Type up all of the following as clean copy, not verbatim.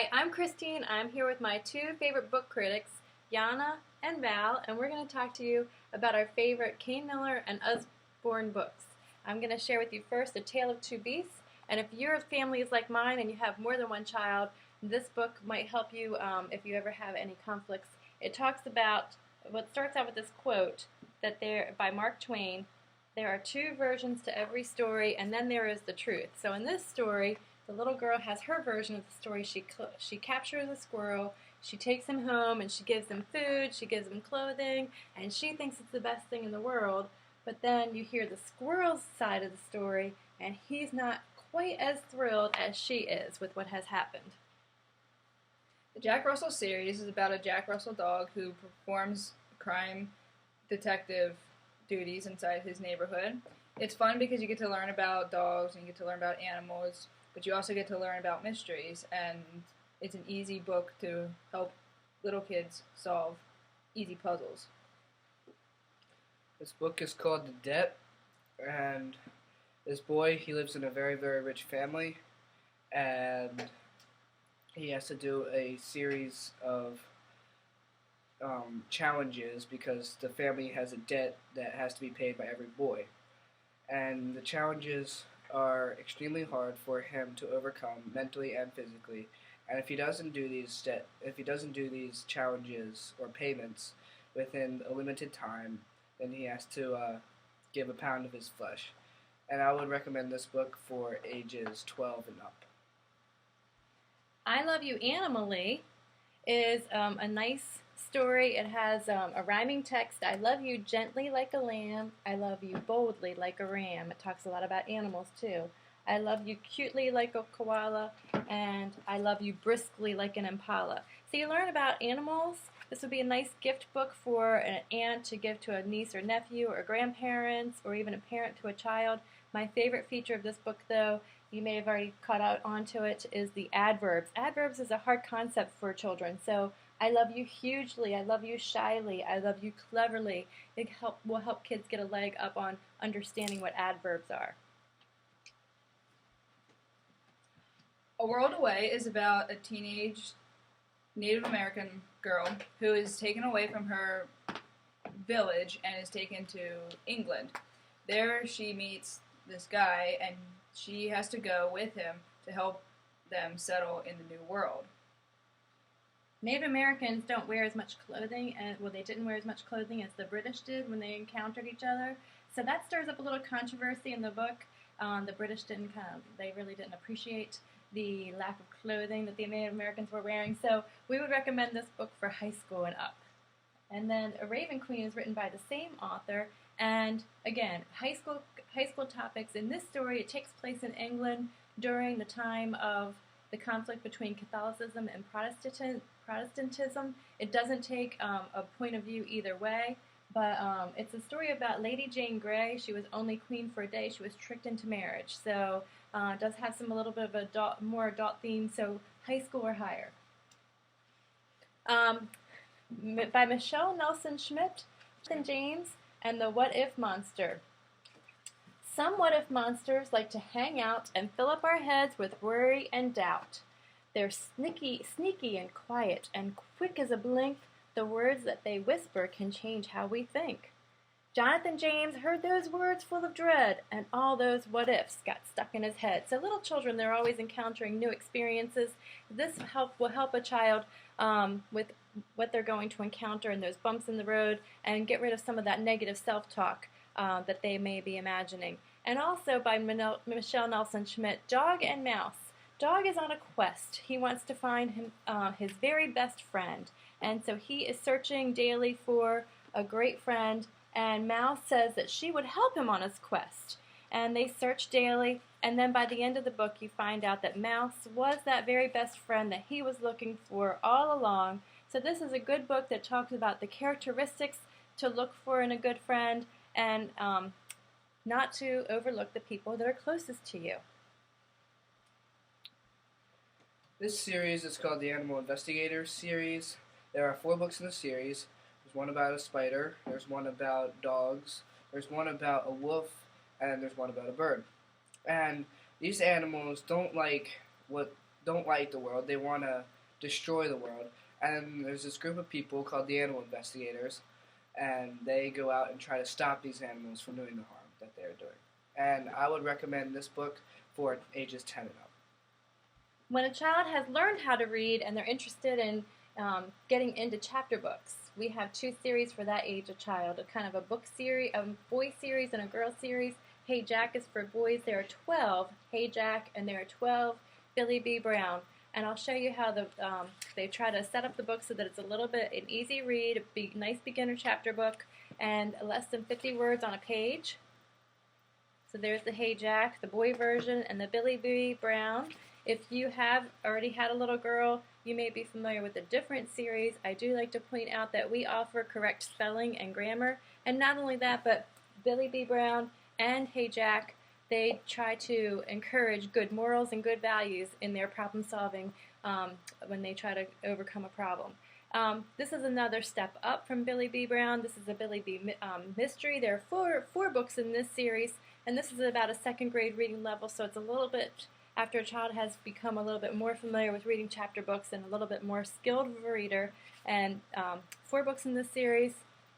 Hi, I'm Christine. I'm here with my two favorite book critics, Yana and Val, and we're going to talk to you about our favorite Kane Miller and Usborne books. I'm going to share with you first A Tale of Two Beasts, and if your family is like mine and you have more than one child, this book might help you if you ever have any conflicts. It talks about, what starts out with this quote that by Mark Twain, there are two versions to every story, and then there is the truth. So in this story, the little girl has her version of the story. She captures a squirrel, she takes him home, and she gives him food, she gives him clothing, and she thinks it's the best thing in the world. But then you hear the squirrel's side of the story, and he's not quite as thrilled as she is with what has happened. The Jack Russell series is about a Jack Russell dog who performs crime detective duties inside his neighborhood. It's fun because you get to learn about dogs and you get to learn about animals, but you also get to learn about mysteries, and it's an easy book to help little kids solve easy puzzles. This book is called The Debt, and this boy, he lives in a very, very rich family, and he has to do a series of challenges because the family has a debt that has to be paid by every boy. And the challenges are extremely hard for him to overcome mentally and physically. And if he doesn't do these challenges or payments within a limited time, then he has to give a pound of his flesh. And I would recommend this book for ages 12 and up. I Love You Animally is a nice story. It has a rhyming text. I love you gently like a lamb. I love you boldly like a ram. It talks a lot about animals too. I love you cutely like a koala, and I love you briskly like an impala. So you learn about animals. This would be a nice gift book for an aunt to give to a niece or nephew or grandparents or even a parent to a child. My favorite feature of this book, though, you may have already caught out onto it, is the adverbs. Adverbs is a hard concept for children, so I love you hugely, I love you shyly, I love you cleverly. It will help kids get a leg up on understanding what adverbs are. A World Away is about a teenage Native American girl who is taken away from her village and is taken to England. There she meets this guy, and she has to go with him to help them settle in the new world. Native Americans don't wear as much clothing, they didn't wear as much clothing as the British did when they encountered each other. So that stirs up a little controversy in the book. The British they really didn't appreciate the lack of clothing that the Native Americans were wearing. So we would recommend this book for high school and up. And then A Raven Queen is written by the same author. And again, high school topics. In this story, it takes place in England during the time of the conflict between Catholicism and Protestantism. It doesn't take a point of view either way, but it's a story about Lady Jane Grey. She was only queen for a day. She was tricked into marriage. So it does have a little bit of a more adult theme, so high school or higher. By Michelle Nelson Schmidt and James, and the What If Monster. Some what if monsters like to hang out and fill up our heads with worry and doubt. They're sneaky and quiet, and quick as a blink, the words that they whisper can change how we think. Jonathan James heard those words full of dread, and all those what ifs got stuck in his head. So little children, they're always encountering new experiences. This will help a child with what they're going to encounter and those bumps in the road, and get rid of some of that negative self-talk that they may be imagining. And also by Michelle Nelson Schmidt, Dog and Mouse. Dog is on a quest. He wants to find his very best friend, and so he is searching daily for a great friend, and Mouse says that she would help him on his quest. And they search daily, and then by the end of the book you find out that Mouse was that very best friend that he was looking for all along. So this is a good book that talks about the characteristics to look for in a good friend, and not to overlook the people that are closest to you. This series is called the Animal Investigator series. There are 4 books in the series. There's one about a spider, there's one about dogs, there's one about a wolf, and there's one about a bird. And these animals don't like what don't like the world. They want to destroy the world. And there's this group of people called the animal investigators, and they go out and try to stop these animals from doing the harm that they're doing. And I would recommend this book for ages 10 and up. When a child has learned how to read and they're interested in getting into chapter books, we have 2 series for that age of child, a kind of a book series, a boy series and a girl series. Hey Jack is for boys. There are 12 Hey Jack, and there are 12 Billy B. Brown. And I'll show you how they try to set up the book so that it's a little bit an easy read, a nice beginner chapter book, and less than 50 words on a page. So there's the Hey Jack, the boy version, and the Billy B. Brown. If you have already had a little girl, you may be familiar with a different series. I do like to point out that we offer correct spelling and grammar. And not only that, but Billy B. Brown and Hey Jack, they try to encourage good morals and good values in their problem solving when they try to overcome a problem. This is another step up from Billy B. Brown. This is a Billy B. mystery. There are four books in this series, and this is about a 2nd grade reading level, so it's a little bit after a child has become a little bit more familiar with reading chapter books and a little bit more skilled of a reader. And 4 books in this series,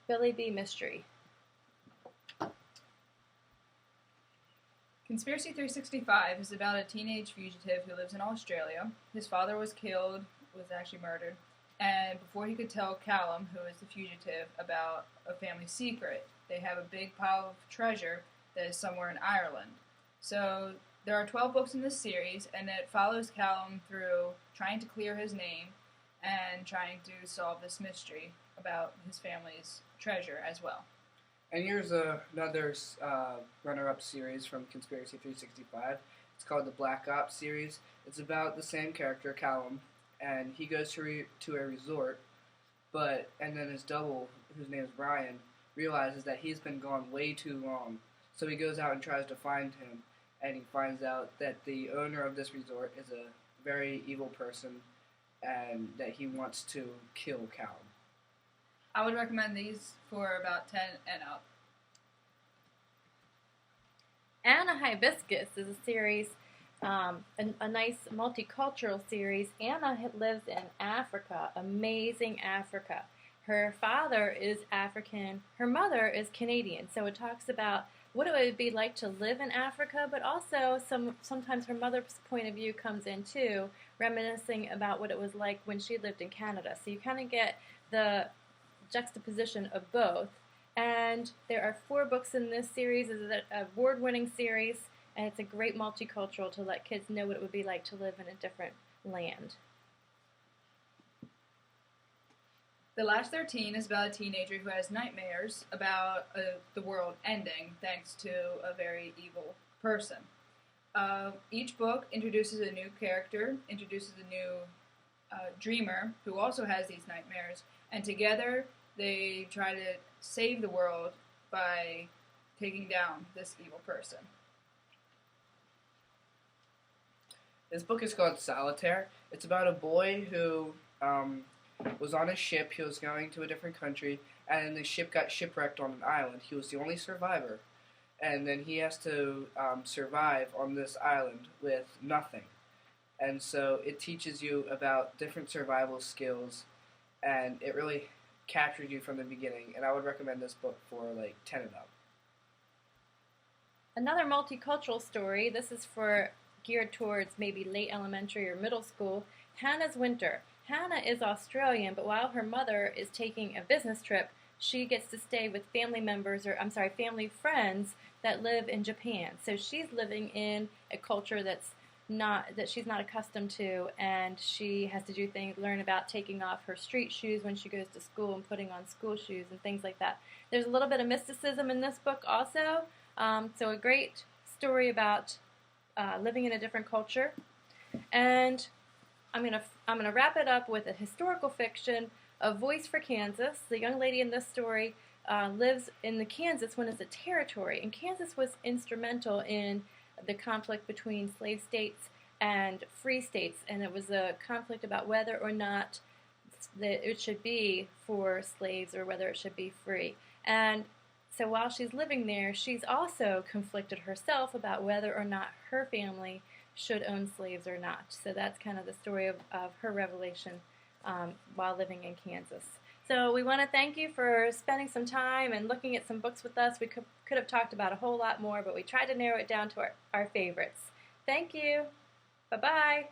Billy B. Mystery. Conspiracy 365 is about a teenage fugitive who lives in Australia. His father was killed, was actually murdered, and before he could tell Callum, who is the fugitive, about a family secret, they have a big pile of treasure that is somewhere in Ireland. So there are 12 books in this series, and it follows Callum through trying to clear his name and trying to solve this mystery about his family's treasure as well. And here's another runner-up series from Conspiracy 365. It's called the Black Ops series. It's about the same character, Callum, and he goes to a resort, and then his double, whose name is Brian, realizes that he's been gone way too long. So he goes out and tries to find him, and he finds out that the owner of this resort is a very evil person, and that he wants to kill Callum. I would recommend these for about 10 and up. Anna Hibiscus is a series, a nice multicultural series. Anna lives in Africa, amazing Africa. Her father is African, her mother is Canadian, so it talks about what it would be like to live in Africa, but also sometimes her mother's point of view comes in too, reminiscing about what it was like when she lived in Canada. So you kind of get the juxtaposition of both. And there are 4 books in this series. It's an award-winning series, and it's a great multicultural to let kids know what it would be like to live in a different land. The Last 13 is about a teenager who has nightmares about the world ending thanks to a very evil person. Each book introduces a new character, introduces a new dreamer who also has these nightmares, and together they try to save the world by taking down this evil person. This book is called Solitaire. It's about a boy who was on a ship. He was going to a different country, and the ship got shipwrecked on an island. He was the only survivor, and then he has to survive on this island with nothing. And so it teaches you about different survival skills, and it really captured you from the beginning. And I would recommend this book for like 10 and up. Another multicultural story, this is geared towards maybe late elementary or middle school, Hannah's Winter. Hannah is Australian, but while her mother is taking a business trip, she gets to stay with family friends that live in Japan. So she's living in a culture that she's not accustomed to, and she has to learn about taking off her street shoes when she goes to school and putting on school shoes and things like that. There's a little bit of mysticism in this book also, so a great story about living in a different culture. And I'm gonna wrap it up with a historical fiction, A Voice for Kansas. The young lady in this story lives in the Kansas when it's a territory, and Kansas was instrumental in the conflict between slave states and free states, and it was a conflict about whether or not that it should be for slaves or whether it should be free. And so while she's living there, she's also conflicted herself about whether or not her family should own slaves or not. So that's kind of the story of her revelation while living in Kansas. So we want to thank you for spending some time and looking at some books with us. We could have talked about a whole lot more, but we tried to narrow it down to our favorites. Thank you. Bye-bye.